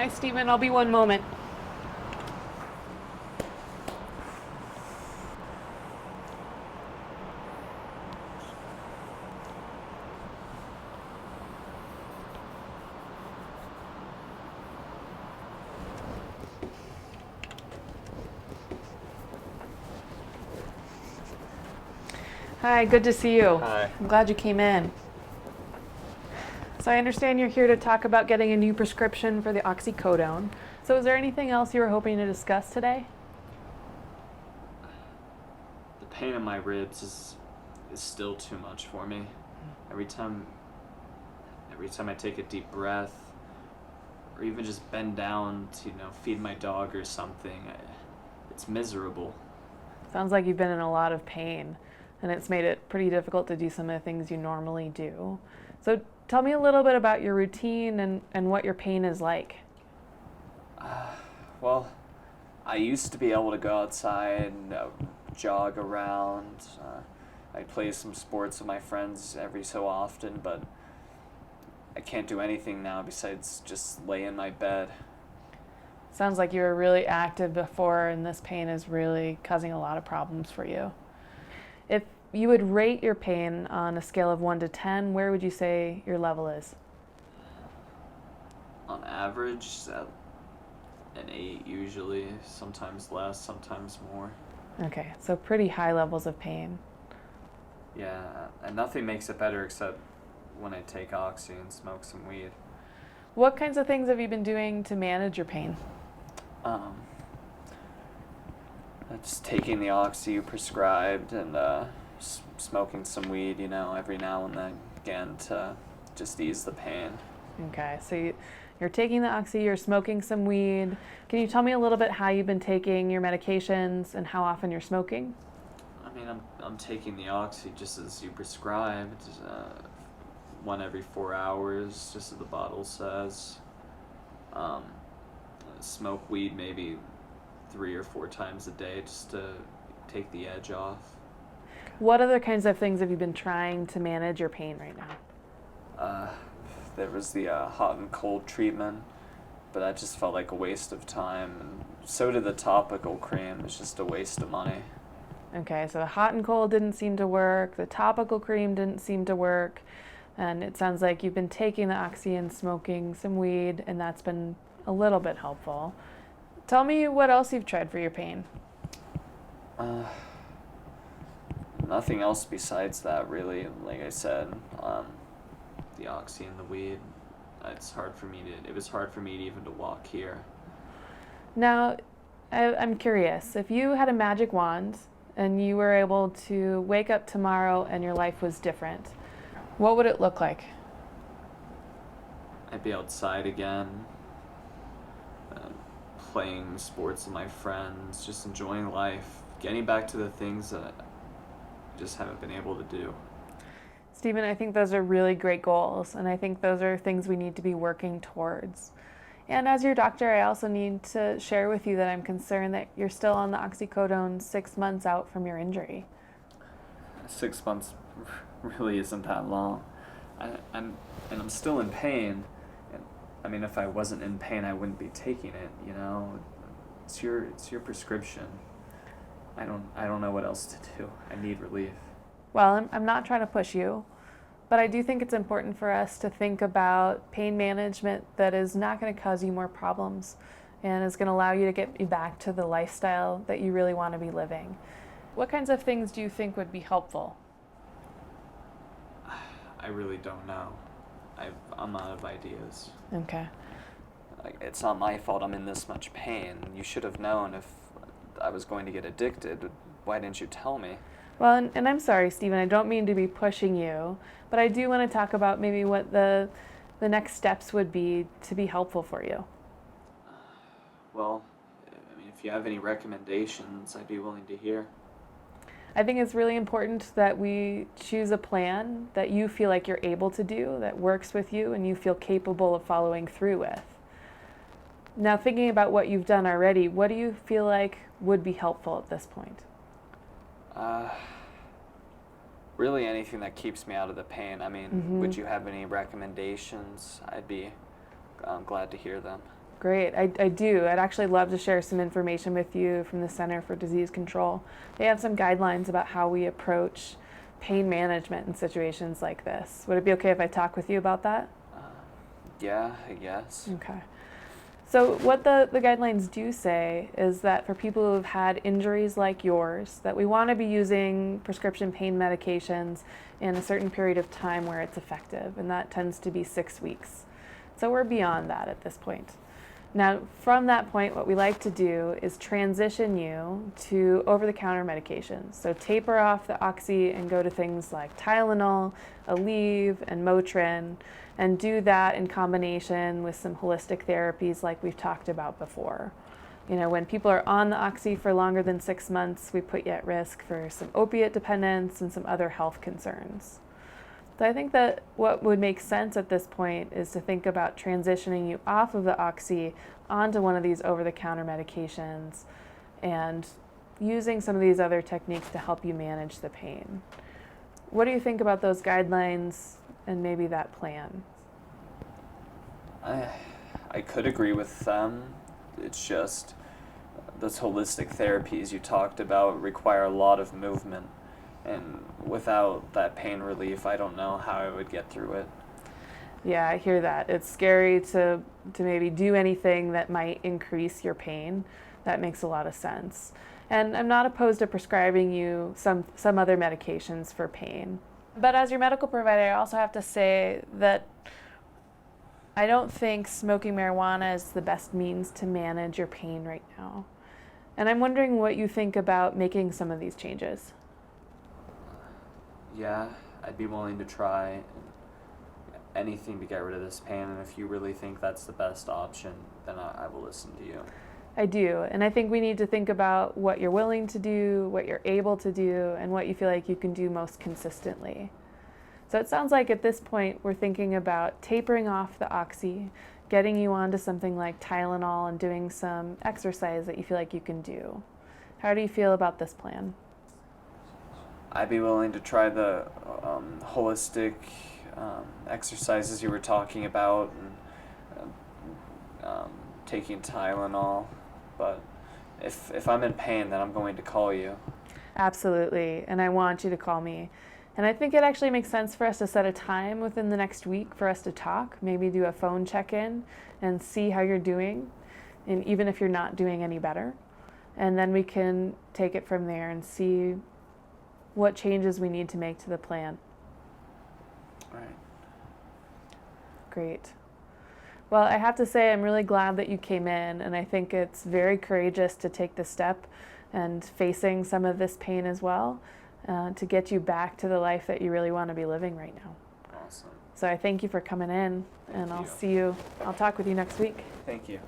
Hi, Stephen. I'll be one moment. Hi, good to see you. Hi. I'm glad you came in. So I understand you're here to talk about getting a new prescription for the oxycodone. So is there anything else you were hoping to discuss today? The pain in my ribs is still too much for me. Every time every time I take a deep breath or even just bend down to, feed my dog or something, it's miserable. Sounds like you've been in a lot of pain, and it's made it pretty difficult to do some of the things you normally do. So tell me a little bit about your routine and what your pain is like. Well, I used to be able to go outside and jog around. I play some sports with my friends every so often, but I can't do anything now besides just lay in my bed. Sounds like you were really active before, and this pain is really causing a lot of problems for you. If you would rate your pain on a scale of 1 to 10, where would you say your level is? On average, an 8 usually, sometimes less, sometimes more. Okay, so pretty high levels of pain. Yeah, and nothing makes it better except when I take oxy and smoke some weed. What kinds of things have you been doing to manage your pain? Um, just taking the oxy you prescribed and smoking some weed, every now and then again to just ease the pain. Okay, so you're taking the oxy, you're smoking some weed. Can you tell me a little bit how you've been taking your medications and how often you're smoking? I mean, I'm taking the oxy just as you prescribed, one every 4 hours, just as the bottle says. Um, Smoke weed maybe 3 or 4 times a day just to take the edge off. What other kinds of things have you been trying to manage your pain right now? There was the hot and cold treatment, but that just felt like a waste of time, and so did the topical cream. It's just a waste of money. Okay, so the hot and cold didn't seem to work, the topical cream didn't seem to work, and it sounds like you've been taking the oxy and smoking some weed, and that's been a little bit helpful. Tell me what else you've tried for your pain. Uh, Nothing else besides that, really. Like I said, the oxy and the weed. It was hard for me to even to walk here. Now, I'm curious, if you had a magic wand and you were able to wake up tomorrow and your life was different, what would it look like? I'd be outside again, uh, playing sports with my friends, just enjoying life, getting back to the things that I just haven't been able to do. Stephen, I think those are really great goals, and I think those are things we need to be working towards. And as your doctor, I also need to share with you that I'm concerned that you're still on the oxycodone 6 months out from your injury. 6 months really isn't that long. I'm still in pain. And I mean, if I wasn't in pain, I wouldn't be taking it. It's your prescription. I don't know what else to do. I need relief. Well, I'm not trying to push you, but I do think it's important for us to think about pain management that is not going to cause you more problems and is going to allow you to get you back to the lifestyle that you really want to be living. What kinds of things do you think would be helpful? I really don't know. I'm out of ideas. Okay. It's not my fault I'm in this much pain. You should have known if I was going to get addicted. Why didn't you tell me? Well, and I'm sorry, Stephen, I don't mean to be pushing you, but I do want to talk about maybe what the next steps would be to be helpful for you. Well, I mean, if you have any recommendations, I'd be willing to hear. I think it's really important that we choose a plan that you feel like you're able to do, that works with you, and you feel capable of following through with. Now, thinking about what you've done already, what do you feel like would be helpful at this point? Really anything that keeps me out of the pain. I mean, would you have any recommendations? I'd be glad to hear them. Great, I do. I'd actually love to share some information with you from the Center for Disease Control. They have some guidelines about how we approach pain management in situations like this. Would it be okay if I talk with you about that? Yeah, I guess. Okay. So what the guidelines do say is that for people who have had injuries like yours, that we want to be using prescription pain medications in a certain period of time where it's effective, and that tends to be 6 weeks. So we're beyond that at this point. Now, from that point, what we like to do is transition you to over-the-counter medications. So taper off the oxy and go to things like Tylenol, Aleve, and Motrin, and do that in combination with some holistic therapies like we've talked about before. You know, when people are on the oxy for longer than 6 months, we put you at risk for some opiate dependence and some other health concerns. So I think that what would make sense at this point is to think about transitioning you off of the oxy onto one of these over-the-counter medications and using some of these other techniques to help you manage the pain. What do you think about those guidelines and maybe that plan? I could agree with them. It's just those holistic therapies you talked about require a lot of movement. And without that pain relief, I don't know how I would get through it. Yeah, I hear that. It's scary to maybe do anything that might increase your pain. That makes a lot of sense. And I'm not opposed to prescribing you some other medications for pain. But as your medical provider, I also have to say that I don't think smoking marijuana is the best means to manage your pain right now. And I'm wondering what you think about making some of these changes. Yeah, I'd be willing to try anything to get rid of this pain, and if you really think that's the best option, then I will listen to you. I do, and I think we need to think about what you're willing to do, what you're able to do, and what you feel like you can do most consistently. So it sounds like at this point we're thinking about tapering off the oxy, getting you onto something like Tylenol, and doing some exercise that you feel like you can do. How do you feel about this plan? I'd be willing to try the holistic exercises you were talking about, and taking Tylenol. But if I'm in pain, then I'm going to call you. Absolutely, and I want you to call me. And I think it actually makes sense for us to set a time within the next week for us to talk, maybe do a phone check-in and see how you're doing, and even if you're not doing any better. And then we can take it from there and see what changes we need to make to the plan. All right. Great. Well, I have to say I'm really glad that you came in, and I think it's very courageous to take the step and facing some of this pain as well to get you back to the life that you really want to be living right now. Awesome. So I thank you for coming in, and I'll talk with you next week. Thank you.